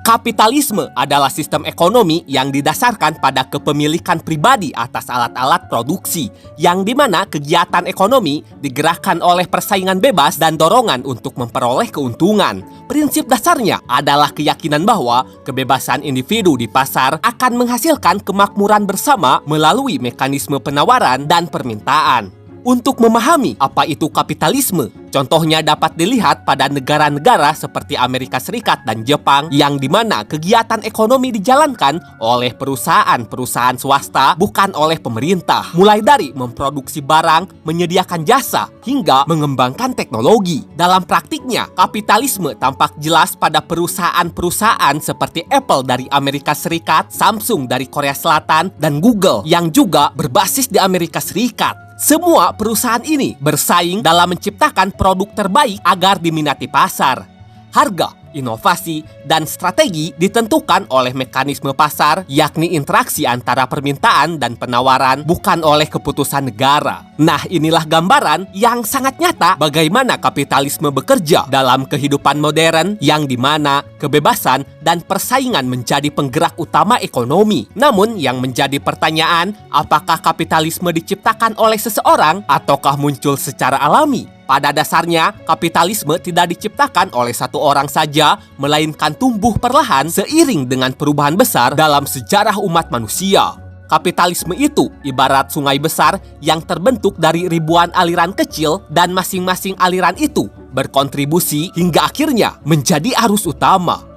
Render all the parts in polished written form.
Kapitalisme adalah sistem ekonomi yang didasarkan pada kepemilikan pribadi atas alat-alat produksi, yang dimana kegiatan ekonomi digerakkan oleh persaingan bebas dan dorongan untuk memperoleh keuntungan. Prinsip dasarnya adalah keyakinan bahwa kebebasan individu di pasar akan menghasilkan kemakmuran bersama melalui mekanisme penawaran dan permintaan. Untuk memahami apa itu kapitalisme, contohnya dapat dilihat pada negara-negara seperti Amerika Serikat dan Jepang yang dimana kegiatan ekonomi dijalankan oleh perusahaan-perusahaan swasta bukan oleh pemerintah. Mulai dari memproduksi barang, menyediakan jasa, hingga mengembangkan teknologi. Dalam praktiknya, kapitalisme tampak jelas pada perusahaan-perusahaan seperti Apple dari Amerika Serikat, Samsung dari Korea Selatan, dan Google yang juga berbasis di Amerika Serikat. Semua perusahaan ini bersaing dalam menciptakan produk terbaik agar diminati pasar. Harga, inovasi, dan strategi ditentukan oleh mekanisme pasar, yakni interaksi antara permintaan dan penawaran, bukan oleh keputusan negara. Nah, inilah gambaran yang sangat nyata bagaimana kapitalisme bekerja dalam kehidupan modern, yang dimana kebebasan dan persaingan menjadi penggerak utama ekonomi. Namun, yang menjadi pertanyaan, apakah kapitalisme diciptakan oleh seseorang ataukah muncul secara alami? Pada dasarnya, kapitalisme tidak diciptakan oleh satu orang saja, melainkan tumbuh perlahan seiring dengan perubahan besar dalam sejarah umat manusia. Kapitalisme itu ibarat sungai besar yang terbentuk dari ribuan aliran kecil dan masing-masing aliran itu berkontribusi hingga akhirnya menjadi arus utama.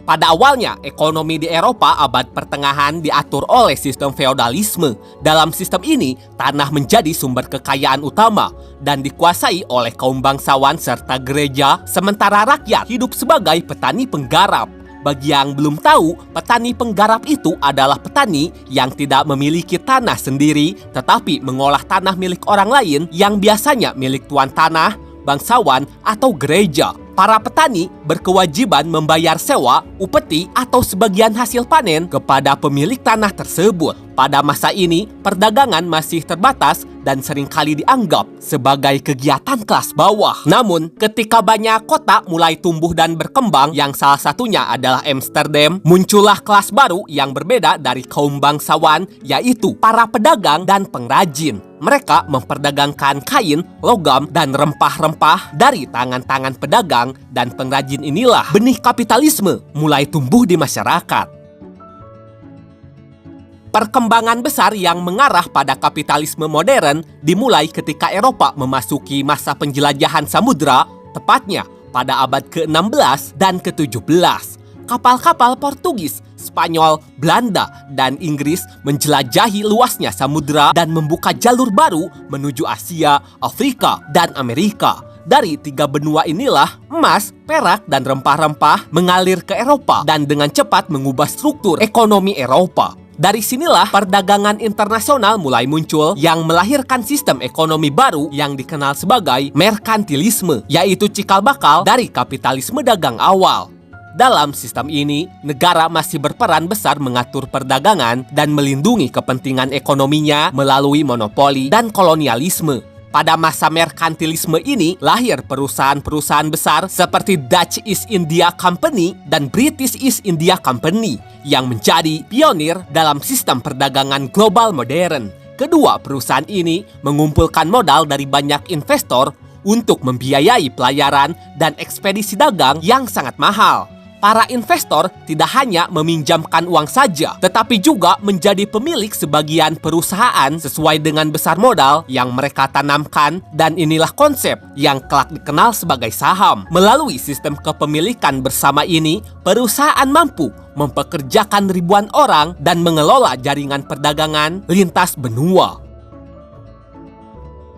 Pada awalnya, ekonomi di Eropa abad pertengahan diatur oleh sistem feodalisme. Dalam sistem ini, tanah menjadi sumber kekayaan utama dan dikuasai oleh kaum bangsawan serta gereja, sementara rakyat hidup sebagai petani penggarap. Bagi yang belum tahu, petani penggarap itu adalah petani yang tidak memiliki tanah sendiri, tetapi mengolah tanah milik orang lain yang biasanya milik tuan tanah, bangsawan, atau gereja. Para petani berkewajiban membayar sewa, upeti, atau sebagian hasil panen kepada pemilik tanah tersebut. Pada masa ini, perdagangan masih terbatas dan seringkali dianggap sebagai kegiatan kelas bawah. Namun, ketika banyak kota mulai tumbuh dan berkembang, yang salah satunya adalah Amsterdam, muncullah kelas baru yang berbeda dari kaum bangsawan, yaitu para pedagang dan pengrajin. Mereka memperdagangkan kain, logam, dan rempah-rempah dari tangan-tangan pedagang dan pengrajin. Inilah benih kapitalisme mulai tumbuh di masyarakat. Perkembangan besar yang mengarah pada kapitalisme modern dimulai ketika Eropa memasuki masa penjelajahan samudra, tepatnya pada abad ke-16 dan ke-17. Kapal-kapal Portugis, Spanyol, Belanda, dan Inggris menjelajahi luasnya samudra dan membuka jalur baru menuju Asia, Afrika, dan Amerika. Dari tiga benua inilah emas, perak, dan rempah-rempah mengalir ke Eropa dan dengan cepat mengubah struktur ekonomi Eropa. Dari sinilah perdagangan internasional mulai muncul yang melahirkan sistem ekonomi baru yang dikenal sebagai merkantilisme, yaitu cikal bakal dari kapitalisme dagang awal. Dalam sistem ini, negara masih berperan besar mengatur perdagangan dan melindungi kepentingan ekonominya melalui monopoli dan kolonialisme. Pada masa merkantilisme ini, lahir perusahaan-perusahaan besar seperti Dutch East India Company dan British East India Company yang menjadi pionir dalam sistem perdagangan global modern. Kedua perusahaan ini mengumpulkan modal dari banyak investor untuk membiayai pelayaran dan ekspedisi dagang yang sangat mahal. Para investor tidak hanya meminjamkan uang saja, tetapi juga menjadi pemilik sebagian perusahaan sesuai dengan besar modal yang mereka tanamkan, dan inilah konsep yang kelak dikenal sebagai saham. Melalui sistem kepemilikan bersama ini, perusahaan mampu mempekerjakan ribuan orang dan mengelola jaringan perdagangan lintas benua.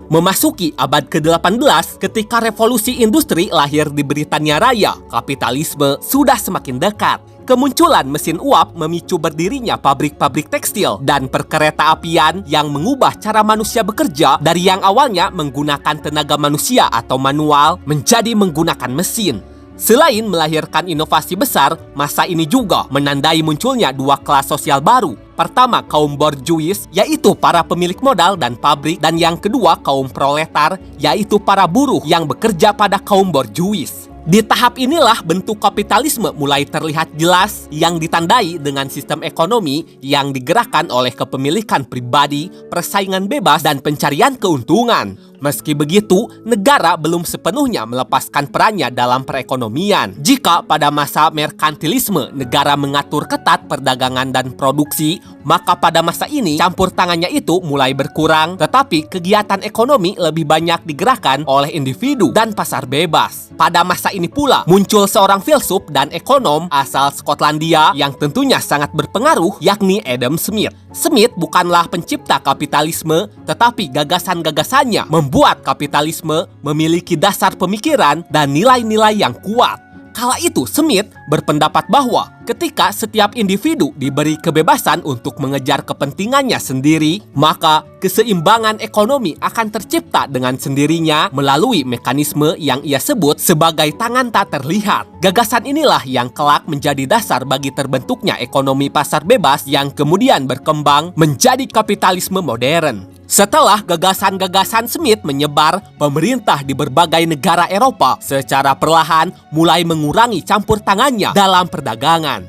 Memasuki abad ke-18, ketika revolusi industri lahir di Britania Raya, kapitalisme sudah semakin dekat. Kemunculan mesin uap memicu berdirinya pabrik-pabrik tekstil dan perkereta-apian yang mengubah cara manusia bekerja dari yang awalnya menggunakan tenaga manusia atau manual menjadi menggunakan mesin. Selain melahirkan inovasi besar, masa ini juga menandai munculnya dua kelas sosial baru. Pertama, kaum borjuis, yaitu para pemilik modal dan pabrik, dan yang kedua, kaum proletar, yaitu para buruh yang bekerja pada kaum borjuis. Di tahap inilah bentuk kapitalisme mulai terlihat jelas yang ditandai dengan sistem ekonomi yang digerakkan oleh kepemilikan pribadi, persaingan bebas, dan pencarian keuntungan. Meski begitu, negara belum sepenuhnya melepaskan perannya dalam perekonomian. Jika pada masa merkantilisme negara mengatur ketat perdagangan dan produksi, maka pada masa ini campur tangannya itu mulai berkurang, tetapi kegiatan ekonomi lebih banyak digerakkan oleh individu dan pasar bebas. Pada masa ini pula muncul seorang filsuf dan ekonom asal Skotlandia yang tentunya sangat berpengaruh, yakni Adam Smith. Smith bukanlah pencipta kapitalisme, tetapi gagasan-gagasannya membuat kapitalisme memiliki dasar pemikiran dan nilai-nilai yang kuat. Kala itu Smith berpendapat bahwa ketika setiap individu diberi kebebasan untuk mengejar kepentingannya sendiri, maka keseimbangan ekonomi akan tercipta dengan sendirinya melalui mekanisme yang ia sebut sebagai tangan tak terlihat. Gagasan inilah yang kelak menjadi dasar bagi terbentuknya ekonomi pasar bebas yang kemudian berkembang menjadi kapitalisme modern. Setelah gagasan-gagasan Smith menyebar, pemerintah di berbagai negara Eropa secara perlahan mulai mengurangi campur tangannya dalam perdagangan.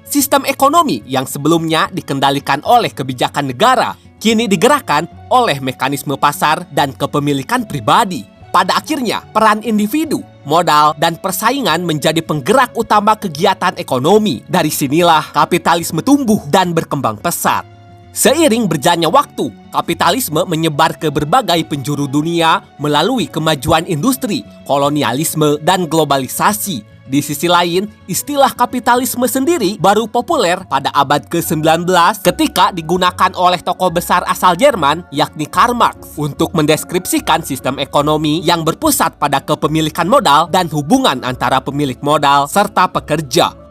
Sistem ekonomi yang sebelumnya dikendalikan oleh kebijakan negara, kini digerakkan oleh mekanisme pasar dan kepemilikan pribadi. Pada akhirnya, peran individu, modal, dan persaingan menjadi penggerak utama kegiatan ekonomi. Dari sinilah kapitalisme tumbuh dan berkembang pesat. Seiring berjalannya waktu, kapitalisme menyebar ke berbagai penjuru dunia melalui kemajuan industri, kolonialisme, dan globalisasi. Di sisi lain, istilah kapitalisme sendiri baru populer pada abad ke-19 ketika digunakan oleh tokoh besar asal Jerman, yakni Karl Marx, untuk mendeskripsikan sistem ekonomi yang berpusat pada kepemilikan modal dan hubungan antara pemilik modal serta pekerja.